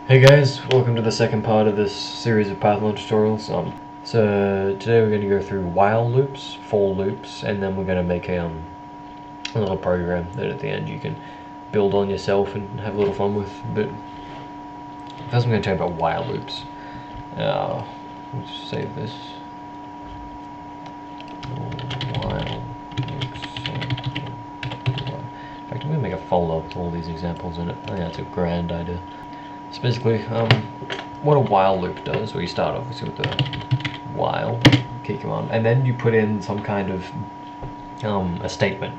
Hey guys, welcome to the second part of this series of Python tutorials. So today we're going to go through while loops, for loops, and then we're going to make a little program that at the end you can build on yourself and have a little fun with. But first I'm going to tell you about while loops. Let's save this. While loops. In fact, I'm going to make a folder with all these examples in it. I think that's a grand idea. So basically, what a while loop does, where you start obviously with the while key command, and then you put in some kind of a statement.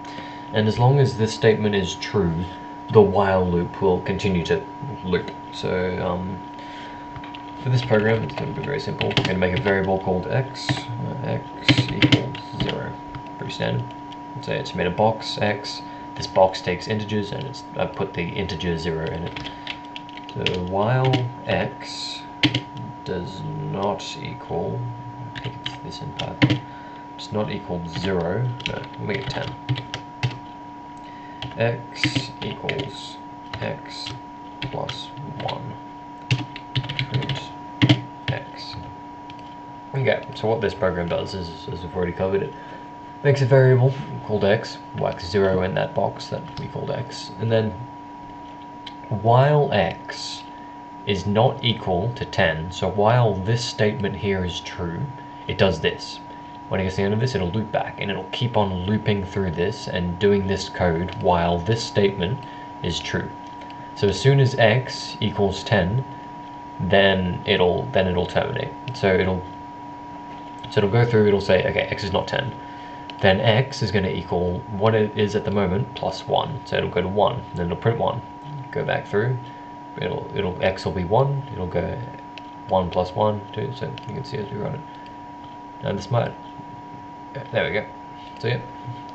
And as long as this statement is true, the while loop will continue to loop. So for this program, it's going to be very simple. We're going to make a variable called x equals 0. Pretty standard. So it's made a box x. This box takes integers, and I put the integer 0 in it. So while x does not equal, I think it's this in Python, does not equal 0, no, we'll make it 10. X equals x plus 1. Print x. Okay, so what this program does is, as we've already covered it, makes a variable called x, whacks 0 in that box that we called x, and then while x is not equal to 10, so while this statement here is true, it does this. When it gets to the end of this, it'll loop back, and it'll keep on looping through this and doing this code while this statement is true. So as soon as x equals 10, then it'll terminate. So it'll go through, it'll say, okay, x is not 10. Then x is going to equal what it is at the moment plus 1. So it'll go to 1, then it'll print 1. Go back through, x will be 1, it'll go 1 plus 1, 2, so you can see as we run it. And this might, there we go. So yeah,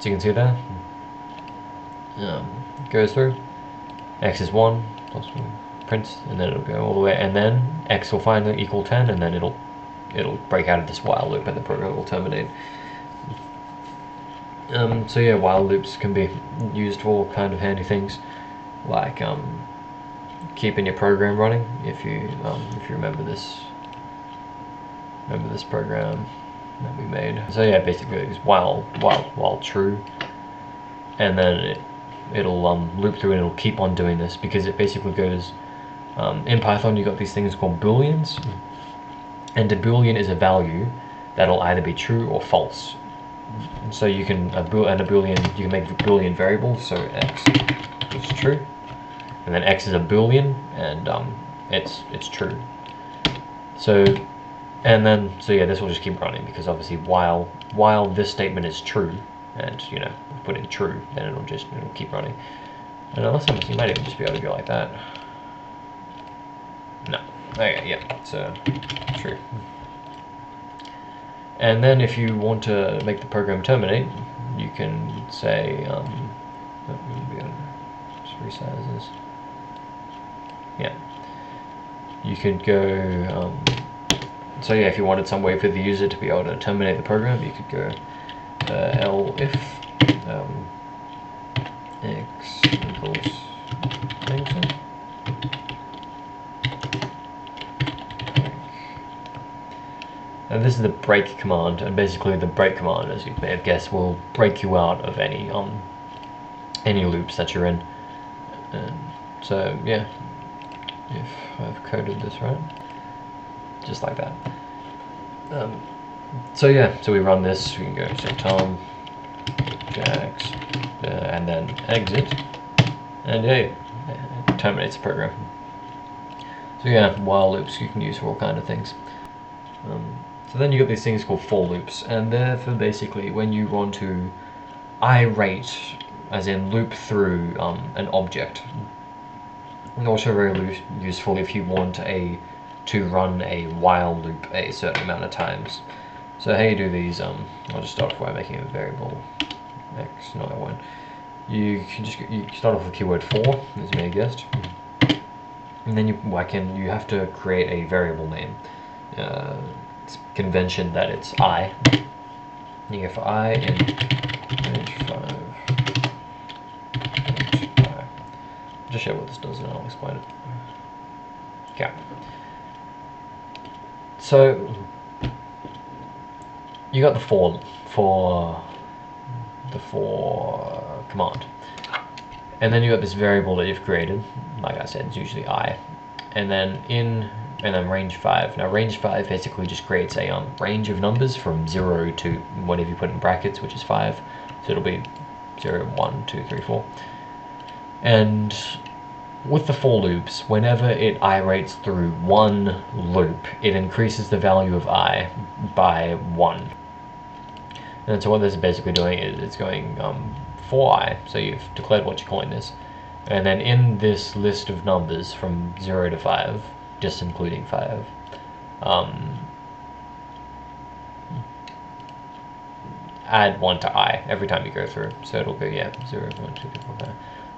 so you can see there, goes through, x is 1, plus 1, prints, and then it'll go all the way, and then x will finally equal 10, and then it'll break out of this while loop, and the program will terminate. So yeah, while loops can be used for all kind of handy things, like keeping your program running. If you remember this program that we made. So yeah, basically it's while true, and then it'll loop through and it'll keep on doing this because it basically goes. In Python, you got these things called booleans, and a boolean is a value that'll either be true or false. So you can you can make boolean variables. So x is true, and then x is a boolean, and it's true. So yeah, this will just keep running because obviously while this statement is true, and put in true, then it'll keep running. And unless you might even just be able to go like that. No. Okay, yeah. So true. And then if you want to make the program terminate, you can say, just resize this. Yeah. You could go, so yeah, if you wanted some way for the user to be able to terminate the program, you could go elif x equals anything. And this is the break command, and basically the break command, as you may have guessed, will break you out of any loops that you're in. And so yeah, if I've coded this right, just like that. So yeah, so we run this. We can go to Tom, Jax, and then exit, and yeah, it terminates the program. So yeah, while loops you can use for all kind of things. So then you got these things called for loops, and they're for basically when you want to iterate, as in loop through an object. And also very useful if you want to run a while loop a certain amount of times. So how you do these, I'll just start off by making a variable x, no I won't. You start off with the keyword for, as you may have guessed. And then you have to create a variable name. It's convention that it's I. You go for I in range 5. Just show what this does and I'll explain it. Okay. So you got the for command, and then you got this variable that you've created. Like I said, it's usually I, and then range 5. Now range 5 basically just creates a range of numbers from 0 to whatever you put in brackets, which is 5. So it'll be 0, 1, 2, 3, 4. And with the for loops, whenever it iterates through one loop, it increases the value of I by 1. And so what this is basically doing is it's going for I, so you've declared what you're calling this, and then in this list of numbers from 0 to 5, just including 5, add 1 to I every time you go through. So it'll go, 0, 1, 2, 3, 4,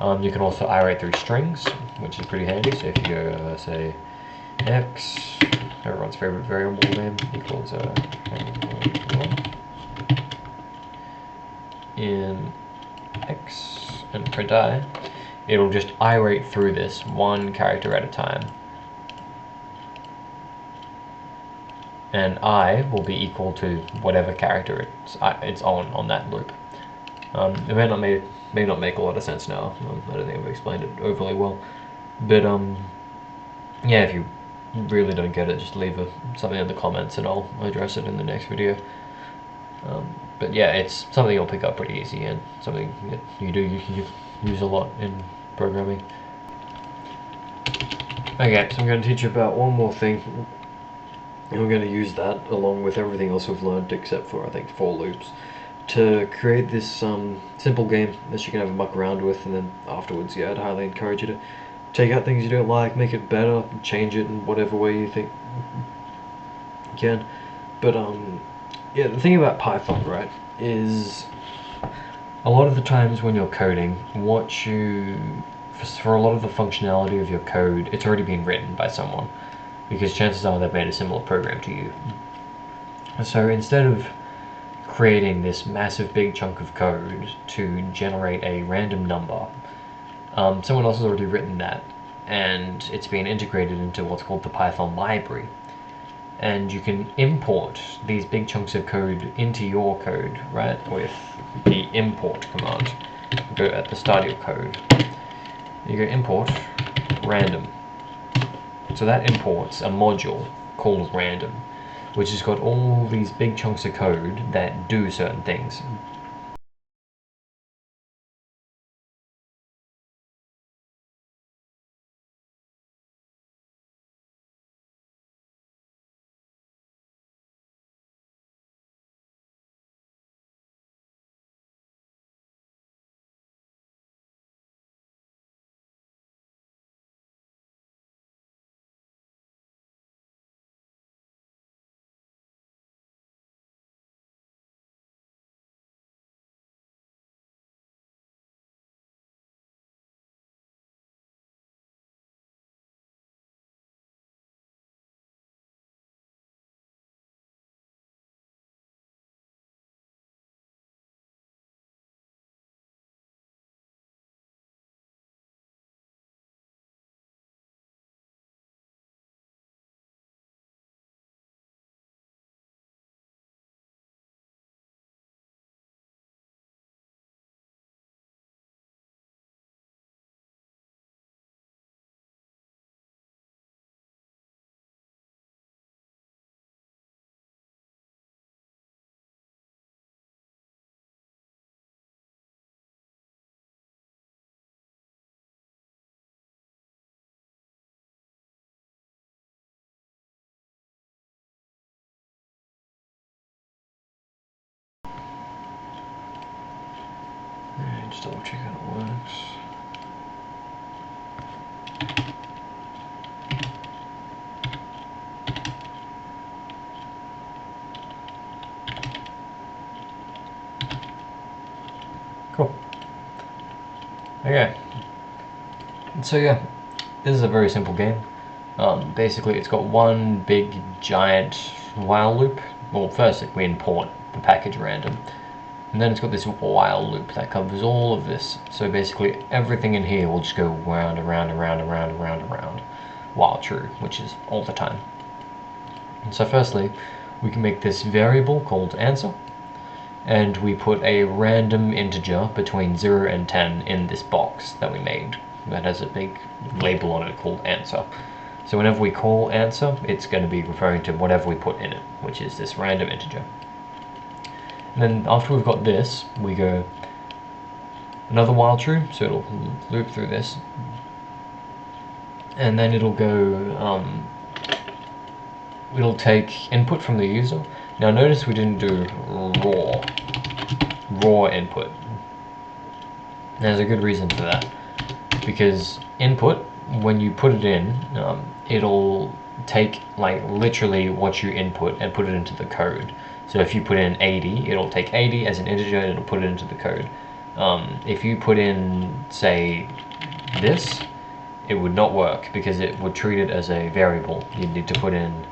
5. You can also iterate through strings, which is pretty handy. So if you go, say, x, everyone's favorite variable name, equals in x and print I, it'll just iterate through this one character at a time. And I will be equal to whatever character it's on that loop. It may not make a lot of sense now. I don't think I've explained it overly well. But yeah, if you really don't get it, just leave something in the comments and I'll address it in the next video. But yeah, it's something you'll pick up pretty easy and something that you can use a lot in programming. Okay, so I'm going to teach you about one more thing. And we're going to use that along with everything else we've learned except for, I think, for loops, to create this simple game that you can have a muck around with, and then afterwards, yeah, I'd highly encourage you to take out things you don't like, make it better, change it in whatever way you think you can. But yeah, the thing about Python, right, is a lot of the times when you're coding, for a lot of the functionality of your code, it's already been written by someone, because chances are they've made a similar program to you. So instead of creating this massive big chunk of code to generate a random number, someone else has already written that, and it's been integrated into what's called the Python library. And you can import these big chunks of code into your code, right, with the import command. Go at the start of your code. You go import random. So that imports a module called random, which has got all these big chunks of code that do certain things. Just double check how it works. Cool. Okay. So yeah, this is a very simple game. Basically, it's got one big giant while loop. Well, first we import the package random, and then it's got this while loop that covers all of this. So basically, everything in here will just go round and round and round and round and round and round. while true, which is all the time. And so firstly, we can make this variable called answer, and we put a random integer between 0 and 10 in this box that we made that has a big label on it called answer. So whenever we call answer, it's going to be referring to whatever we put in it, which is this random integer. And then after we've got this, we go another while true, so it'll loop through this, and then it'll go, it'll take input from the user. Now notice we didn't do raw input. There's a good reason for that, because input, when you put it in, it'll take like literally what you input and put it into the code. So if you put in 80, it'll take 80 as an integer and it'll put it into the code. If you put in, say, this, it would not work because it would treat it as a variable. You'd need to put in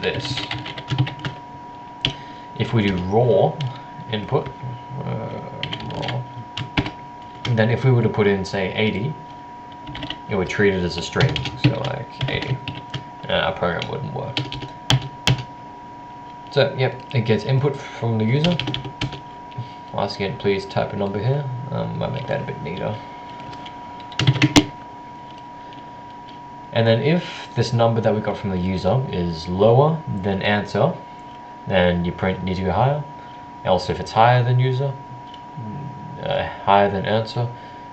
this. If we do raw input, raw, then if we were to put in, say, 80, it would treat it as a string, so like 80. Our program wouldn't work. So, yep, it gets input from the user, asking it please type a number here. Might make that a bit neater. And then if this number that we got from the user is lower than answer, then you print need to go higher. Else if it's higher than user, higher than answer,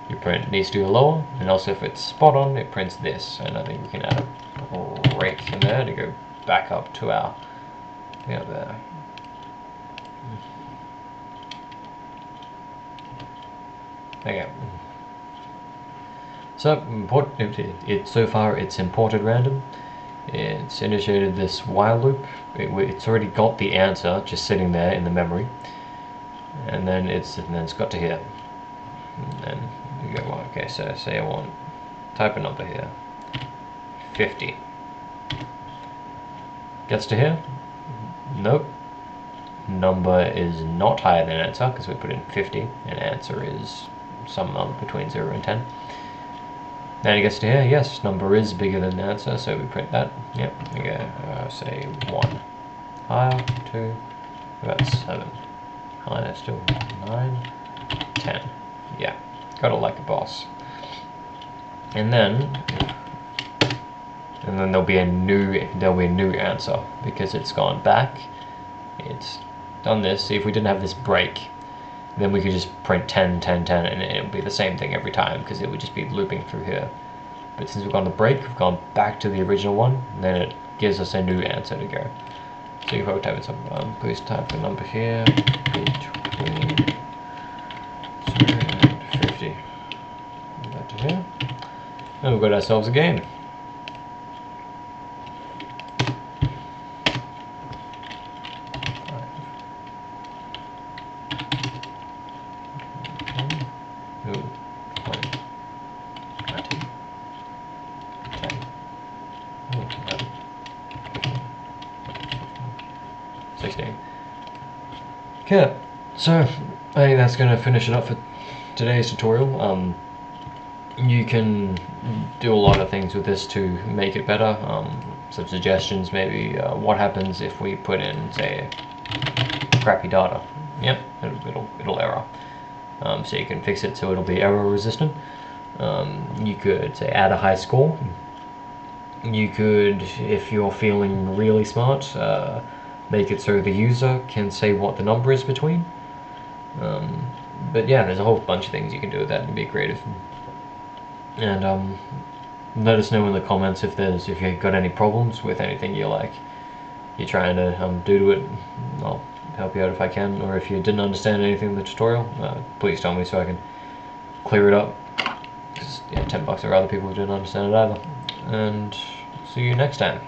you print needs to go lower. And also if it's spot on, it prints this. And I think we can add a break in there to go back up to our there. Okay. So so far it's imported random. It's initiated this while loop. It's already got the answer just sitting there in the memory, and then it's got to here. And then you go, well, okay. So say I want type a number here, 50. Gets to here. Nope. Number is not higher than answer because we put in 50, and answer is some number between 0 and 10. Then it gets to here, yes, number is bigger than answer, so we print that. Yep, we go, say 1. Higher, 2, about 7. Higher, still 9, 10. Yeah, got it like a boss. And then there'll be a new answer because it's gone back. It's done this. See, if we didn't have this break, then we could just print 10, 10, 10, and it would be the same thing every time because it would just be looping through here. But since we've gone to break, we've gone back to the original one, and then it gives us a new answer to go. So you probably type in some, please type the number here, between 0 and 50. Move that to here. And we've got ourselves a game. Ooh, 20, 19, 10, 11, 16. Okay, so I think that's going to finish it up for today's tutorial. You can do a lot of things with this to make it better. Some suggestions, maybe what happens if we put in, say, crappy data. Yep, it'll error. So you can fix it so it'll be error resistant. You could say add a high score. You could, if you're feeling really smart, make it so the user can say what the number is between. But yeah, there's a whole bunch of things you can do with that and be creative. And let us know in the comments if you've got any problems with anything you're trying to do to it. I'll help you out if I can, or if you didn't understand anything in the tutorial, please tell me so I can clear it up. Because yeah, $10 there are other people who didn't understand it either. And see you next time.